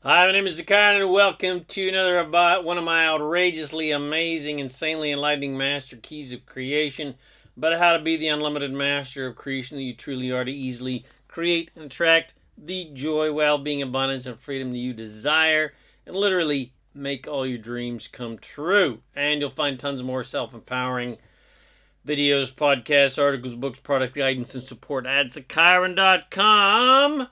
Hi, my name is ZaKaiRan, and welcome to another about one of my outrageously amazing, insanely enlightening master keys of creation, about how to be the unlimited master of creation that you truly are, to easily create and attract the joy, well-being, abundance, and freedom that you desire, and literally make all your dreams come true. And you'll find tons more self-empowering videos, podcasts, articles, books, product guidance, and support at ZaKaiRan.com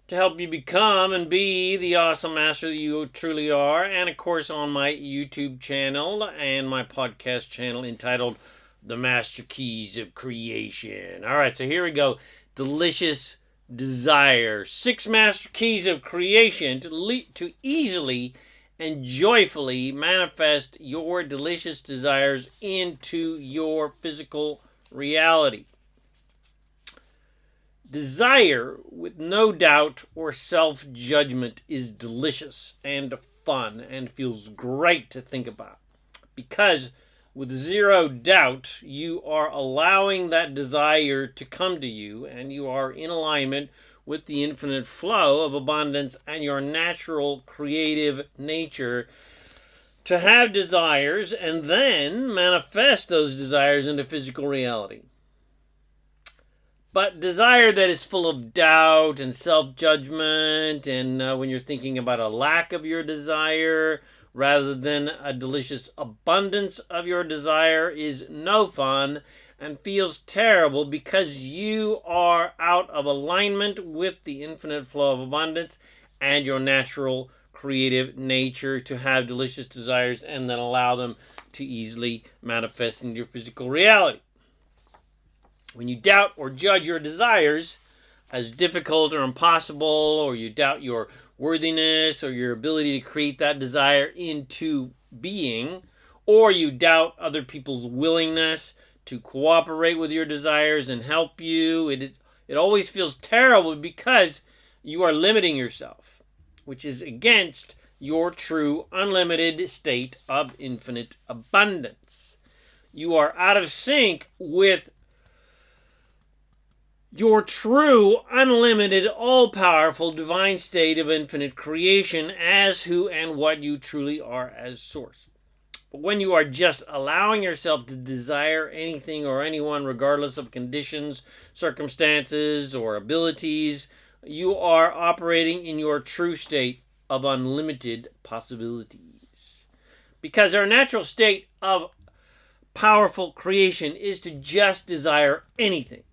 to help you become and be the awesome master that you truly are. And of course, on my YouTube channel and my podcast channel entitled The Master Keys of Creation. All right, so here we go. Delicious desire. 6 master keys of creation to easily and joyfully manifest your delicious desires into your physical reality. Desire with no doubt or self-judgment is delicious and fun and feels great to think about. Because with zero doubt, you are allowing that desire to come to you, and you are in alignment with the infinite flow of abundance and your natural creative nature to have desires and then manifest those desires into physical reality. But desire that is full of doubt and self-judgment, and when you're thinking about a lack of your desire rather than a delicious abundance of your desire, is no fun and feels terrible because you are out of alignment with the infinite flow of abundance and your natural creative nature to have delicious desires and then allow them to easily manifest in your physical reality. When you doubt or judge your desires as difficult or impossible, or you doubt your worthiness or your ability to create that desire into being, or you doubt other people's willingness to cooperate with your desires and help you, it always feels terrible because you are limiting yourself, which is against your true unlimited state of infinite abundance. You are out of sync with your true, unlimited, all-powerful, divine state of infinite creation as who and what you truly are as source. But when you are just allowing yourself to desire anything or anyone, regardless of conditions, circumstances, or abilities, you are operating in your true state of unlimited possibilities. Because our natural state of powerful creation is to just desire anything,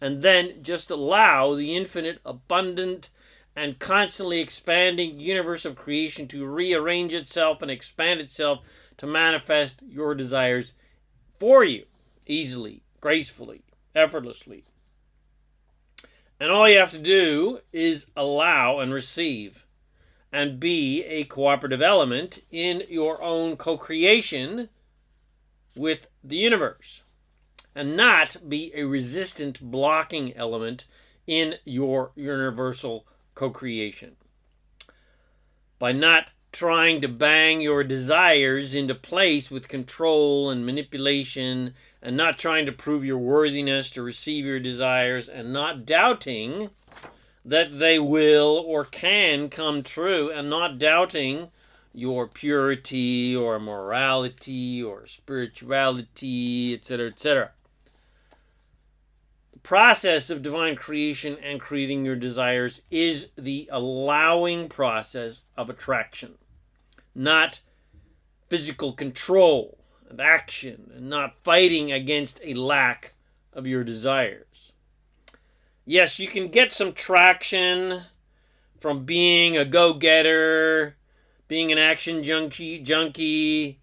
and then just allow the infinite, abundant, and constantly expanding universe of creation to rearrange itself and expand itself to manifest your desires for you, easily, gracefully, effortlessly. And all you have to do is allow and receive and be a cooperative element in your own co-creation with the universe, and not be a resistant, blocking element in your universal co-creation. By not trying to bang your desires into place with control and manipulation, and not trying to prove your worthiness to receive your desires, and not doubting that they will or can come true, and not doubting your purity or morality or spirituality, etc., etc. Process of divine creation and creating your desires is the allowing process of attraction, not physical control and action, and not fighting against a lack of your desires. Yes, you can get some traction from being a go-getter, being an action junkie,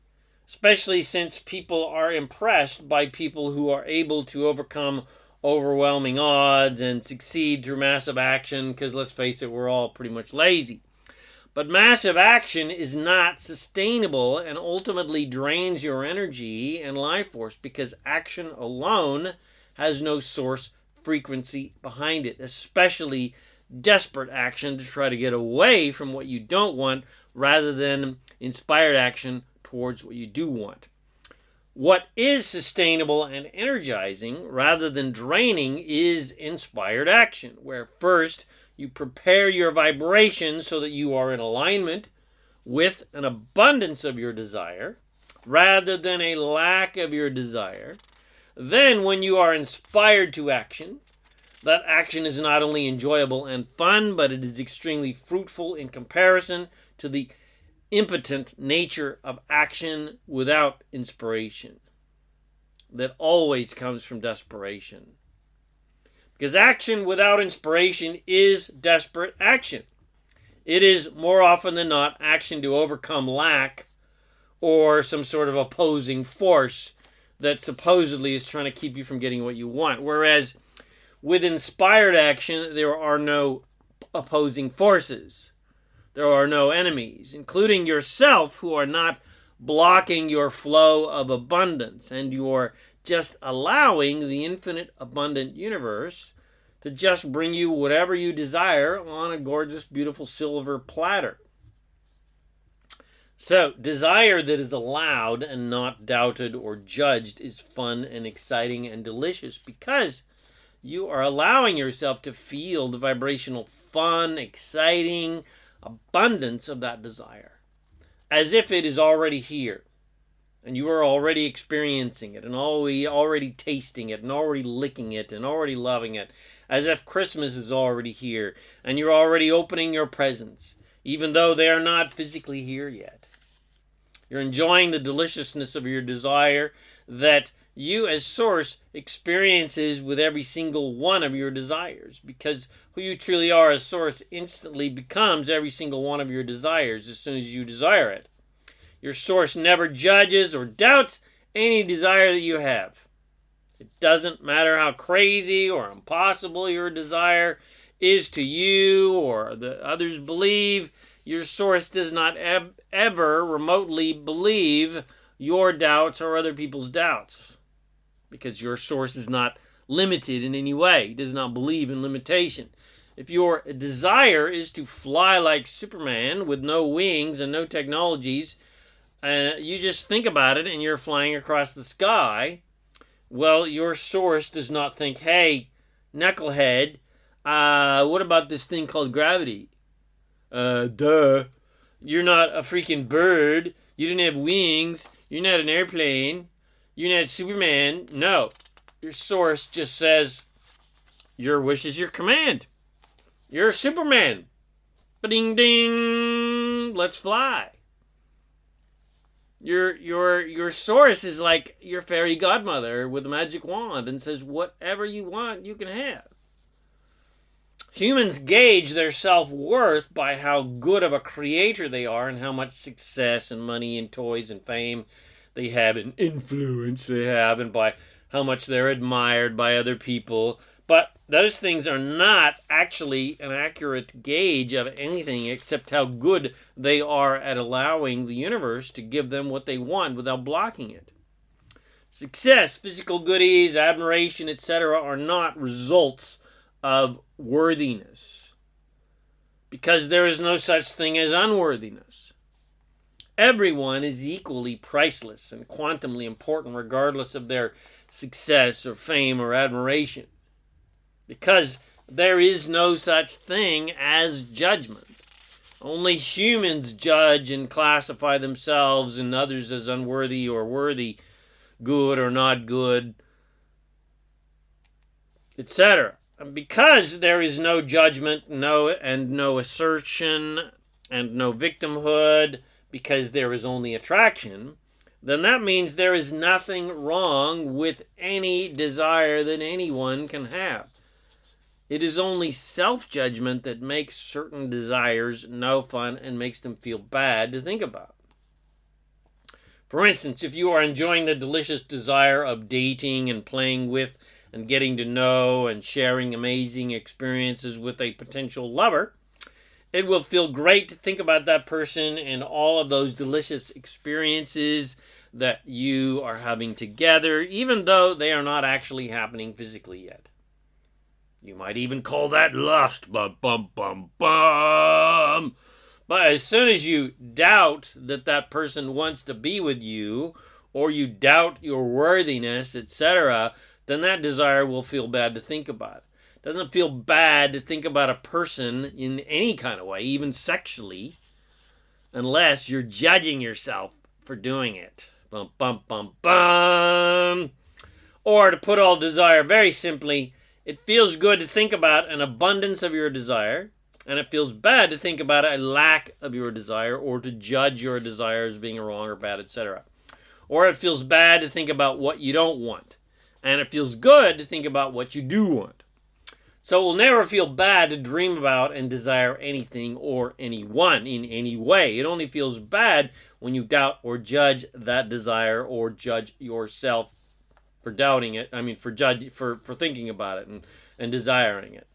especially since people are impressed by people who are able to overcome overwhelming odds and succeed through massive action, because let's face it, we're all pretty much lazy. But massive action is not sustainable and ultimately drains your energy and life force, because action alone has no source frequency behind it, especially desperate action to try to get away from what you don't want rather than inspired action towards what you do want. What is sustainable and energizing rather than draining is inspired action, where first You prepare your vibration so that you are in alignment with an abundance of your desire rather than a lack of your desire. Then when you are inspired to action, that action is not only enjoyable and fun, but it is extremely fruitful in comparison to the impotent nature of action without inspiration that always comes from desperation. Because action without inspiration is desperate action. It is more often than not action to overcome lack or some sort of opposing force that supposedly is trying to keep you from getting what you want. Whereas with inspired action, there are no opposing forces. There are no enemies, including yourself, who are not blocking your flow of abundance. And you're just allowing the infinite abundant universe to just bring you whatever you desire on a gorgeous, beautiful silver platter. So, desire that is allowed and not doubted or judged is fun and exciting and delicious because you are allowing yourself to feel the vibrational fun, exciting abundance of that desire, as if it is already here, and you are already experiencing it, and already tasting it, and already licking it, and already loving it, as if Christmas is already here, and you're already opening your presents, even though they are not physically here yet. You're enjoying the deliciousness of your desire that you as Source experiences with every single one of your desires, because who you truly are as Source instantly becomes every single one of your desires as soon as you desire it. Your Source never judges or doubts any desire that you have. It doesn't matter how crazy or impossible your desire is to you or the others believe. Your Source does not ever remotely believe your doubts or other people's doubts, because your Source is not limited in any way. It does not believe in limitation. If your desire is to fly like Superman with no wings and no technologies, you just think about it and you're flying across the sky, well, your Source does not think, hey, knucklehead, what about this thing called gravity? Duh. You're not a freaking bird. You didn't have wings. You're not an airplane. You're not Superman. No. Your Source just says, your wish is your command. You're Superman. Ding ding. Let's fly. Your Source is like your fairy godmother with a magic wand and says, whatever you want, you can have. Humans gauge their self-worth by how good of a creator they are and how much success and money and toys and fame they have and influence they have, and by how much they're admired by other people. But those things are not actually an accurate gauge of anything except how good they are at allowing the universe to give them what they want without blocking it. Success, physical goodies, admiration, etc. are not results of worthiness, because there is no such thing as unworthiness. Everyone is equally priceless and quantumly important regardless of their success or fame or admiration, because there is no such thing as judgment. Only humans judge and classify themselves and others as unworthy or worthy, good or not good, etc. And because there is no judgment, no assertion, and no victimhood, because there is only attraction, then that means there is nothing wrong with any desire that anyone can have. It is only self-judgment that makes certain desires no fun and makes them feel bad to think about. For instance, if you are enjoying the delicious desire of dating and playing with and getting to know and sharing amazing experiences with a potential lover, it will feel great to think about that person and all of those delicious experiences that you are having together, even though they are not actually happening physically yet. You might even call that lust, but as soon as you doubt that person wants to be with you, or you doubt your worthiness, etc., then that desire will feel bad to think about. Doesn't feel bad to think about a person in any kind of way, even sexually, unless you're judging yourself for doing it. Bum, bum, bum, bum. Or to put all desire very simply, it feels good to think about an abundance of your desire, and it feels bad to think about a lack of your desire or to judge your desire as being wrong or bad, etc. Or it feels bad to think about what you don't want, and it feels good to think about what you do want. So it will never feel bad to dream about and desire anything or anyone in any way. It only feels bad when you doubt or judge that desire or judge yourself for doubting it. For thinking about it and desiring it.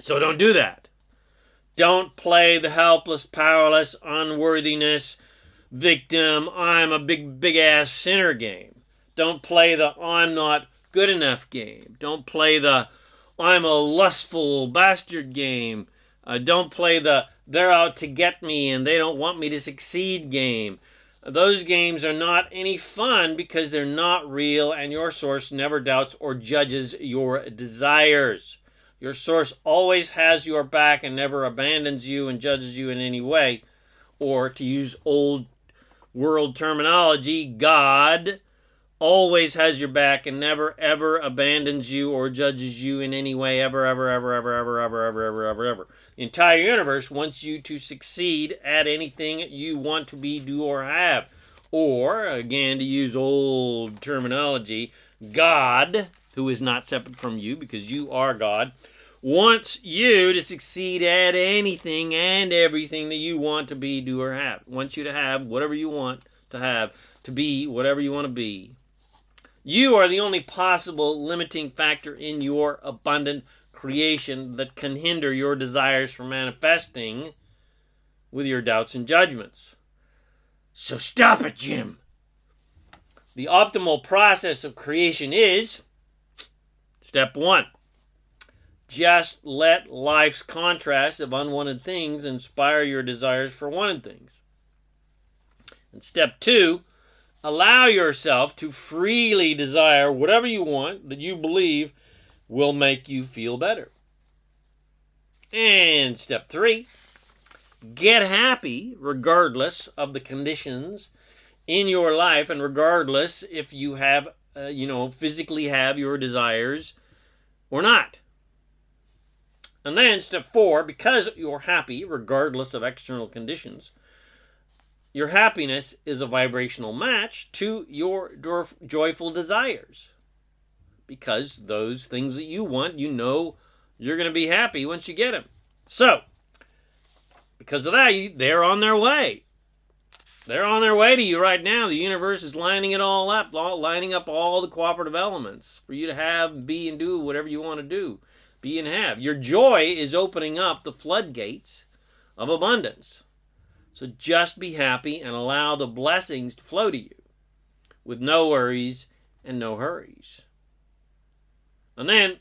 So don't do that. Don't play the helpless, powerless, unworthiness, victim, I'm a big ass sinner game. Don't play the I'm not good enough game. Don't play the I'm a lustful bastard game. Don't play the they're out to get me and they don't want me to succeed game. Those games are not any fun because they're not real and your source never doubts or judges your desires. Your source always has your back and never abandons you and judges you in any way. Or to use old world terminology, God always has your back and never ever abandons you or judges you in any way ever. The entire universe wants you to succeed at anything you want to be, do, or have. Or, again, to use old terminology, God, who is not separate from you because you are God, wants you to succeed at anything and everything that you want to be, do, or have. Wants you to have whatever you want to have, to be whatever you want to be. You are the only possible limiting factor in your abundant creation that can hinder your desires from manifesting with your doubts and judgments. So stop it, Jim. The optimal process of creation is step 1. Just let life's contrast of unwanted things inspire your desires for wanted things. And step 2, allow yourself to freely desire whatever you want that you believe will make you feel better. And step 3, get happy regardless of the conditions in your life and regardless if you have, physically have your desires or not. And then step 4, because you're happy regardless of external conditions, your happiness is a vibrational match to your joyful desires. Because those things that you want, you know you're going to be happy once you get them. So, because of that, they're on their way. They're on their way to you right now. The universe is lining it all up, lining up all the cooperative elements for you to have, be, and do whatever you want to do, be and have. Your joy is opening up the floodgates of abundance. So just be happy and allow the blessings to flow to you with no worries and no hurries. And then,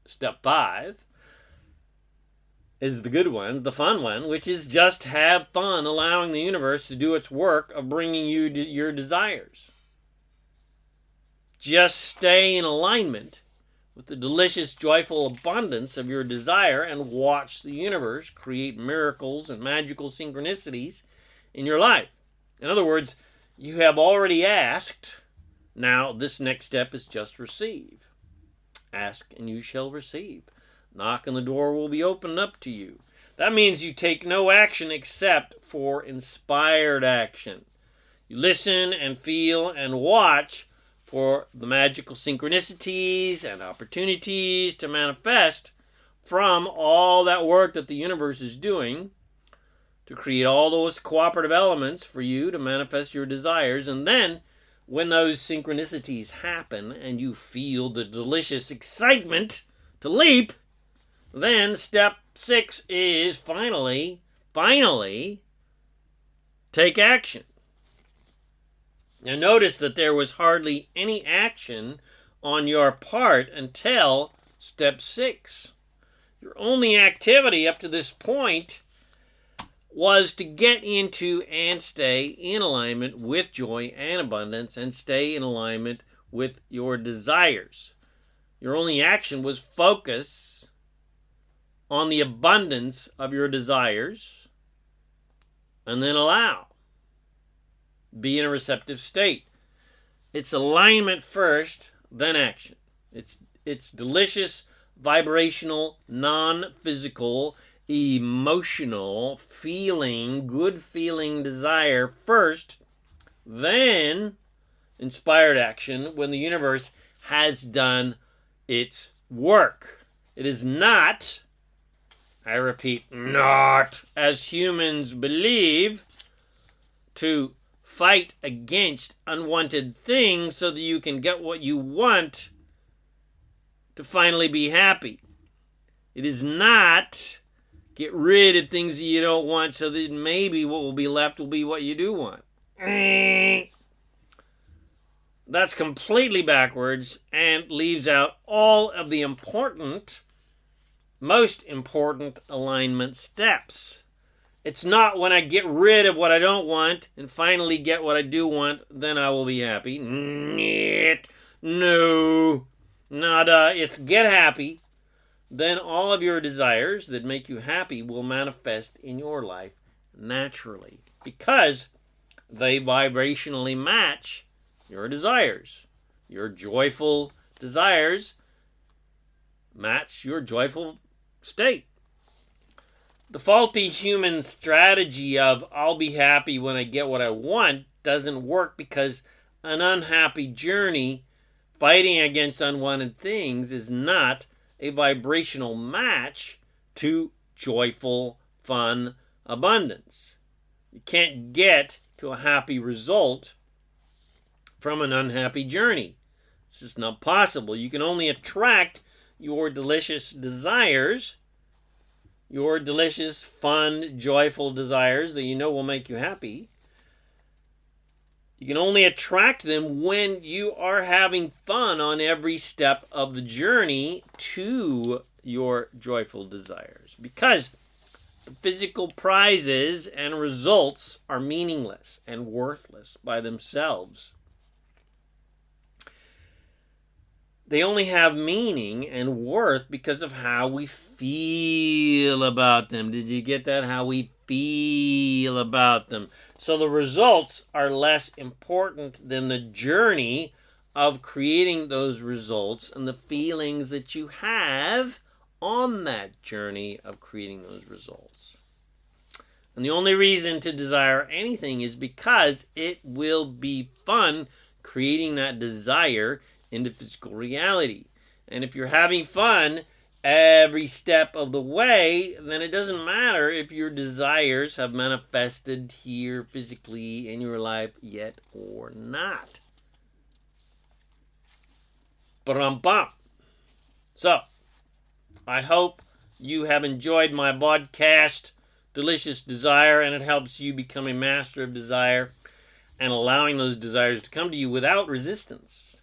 step 5 is the good one, the fun one, which is just have fun allowing the universe to do its work of bringing you your desires. Just stay in alignment with the delicious, joyful abundance of your desire and watch the universe create miracles and magical synchronicities in your life. In other words, you have already asked. Now, this next step is just receive. Ask and you shall receive. Knock and the door will be opened up to you. That means you take no action except for inspired action. You listen and feel and watch for the magical synchronicities and opportunities to manifest from all that work that the universe is doing to create all those cooperative elements for you to manifest your desires. And then when those synchronicities happen and you feel the delicious excitement to leap, then step 6 is finally, take action. Now notice that there was hardly any action on your part until step 6. Your only activity up to this point was to get into and stay in alignment with joy and abundance and stay in alignment with your desires. Your only action was focus on the abundance of your desires and then allow. Be in a receptive state. It's alignment first, then action. It's delicious, vibrational, non-physical, emotional, good feeling desire first, then inspired action when the universe has done its work. It is not, I repeat, not, as humans believe, to fight against unwanted things so that you can get what you want to finally be happy. It is not get rid of things that you don't want so that maybe what will be left will be what you do want. That's completely backwards and leaves out all of the most important alignment steps. It's not when I get rid of what I don't want and finally get what I do want, then I will be happy. No, nada. It's get happy. Then all of your desires that make you happy will manifest in your life naturally because they vibrationally match your desires. Your joyful desires match your joyful state. The faulty human strategy of I'll be happy when I get what I want doesn't work because an unhappy journey fighting against unwanted things is not a vibrational match to joyful, fun abundance. You can't get to a happy result from an unhappy journey. It's just not possible. You can only attract your delicious desires, your delicious, fun, joyful desires that you know will make you happy. You can only attract them when you are having fun on every step of the journey to your joyful desires. Because the physical prizes and results are meaningless and worthless by themselves. They only have meaning and worth because of how we feel about them. Did you get that? How we feel about them. So the results are less important than the journey of creating those results and the feelings that you have on that journey of creating those results. And the only reason to desire anything is because it will be fun creating that desire into physical reality. And if you're having fun every step of the way, then it doesn't matter if your desires have manifested here physically in your life yet or not. Ba-dum-bum. So, I hope you have enjoyed my podcast, Delicious Desire, and it helps you become a master of desire and allowing those desires to come to you without resistance.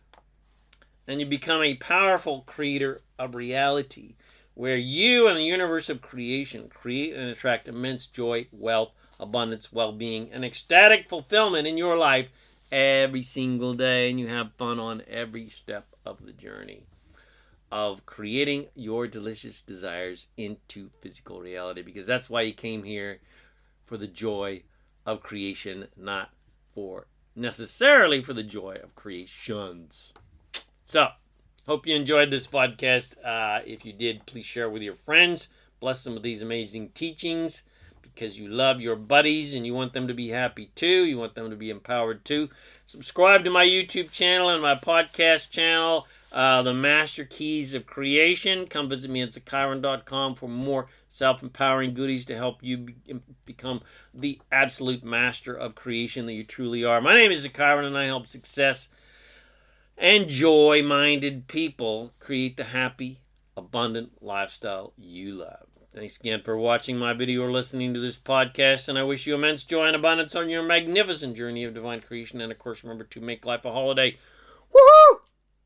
And you become a powerful creator of reality, where you and the universe of creation create and attract immense joy, wealth, abundance, well-being, and ecstatic fulfillment in your life every single day, and you have fun on every step of the journey of creating your delicious desires into physical reality, because that's why you came here, for the joy of creation, not necessarily for the joy of creations. So, hope you enjoyed this podcast. If you did, please share with your friends. Bless them with these amazing teachings because you love your buddies and you want them to be happy too. You want them to be empowered too. Subscribe to my YouTube channel and my podcast channel, The Master Keys of Creation. Come visit me at ZaKaiRan.com for more self-empowering goodies to help you become the absolute master of creation that you truly are. My name is ZaKaiRan and I help success and joy-minded people create the happy, abundant lifestyle you love. Thanks again for watching my video or listening to this podcast, and I wish you immense joy and abundance on your magnificent journey of divine creation. And, of course, remember to make life a holiday. Woohoo!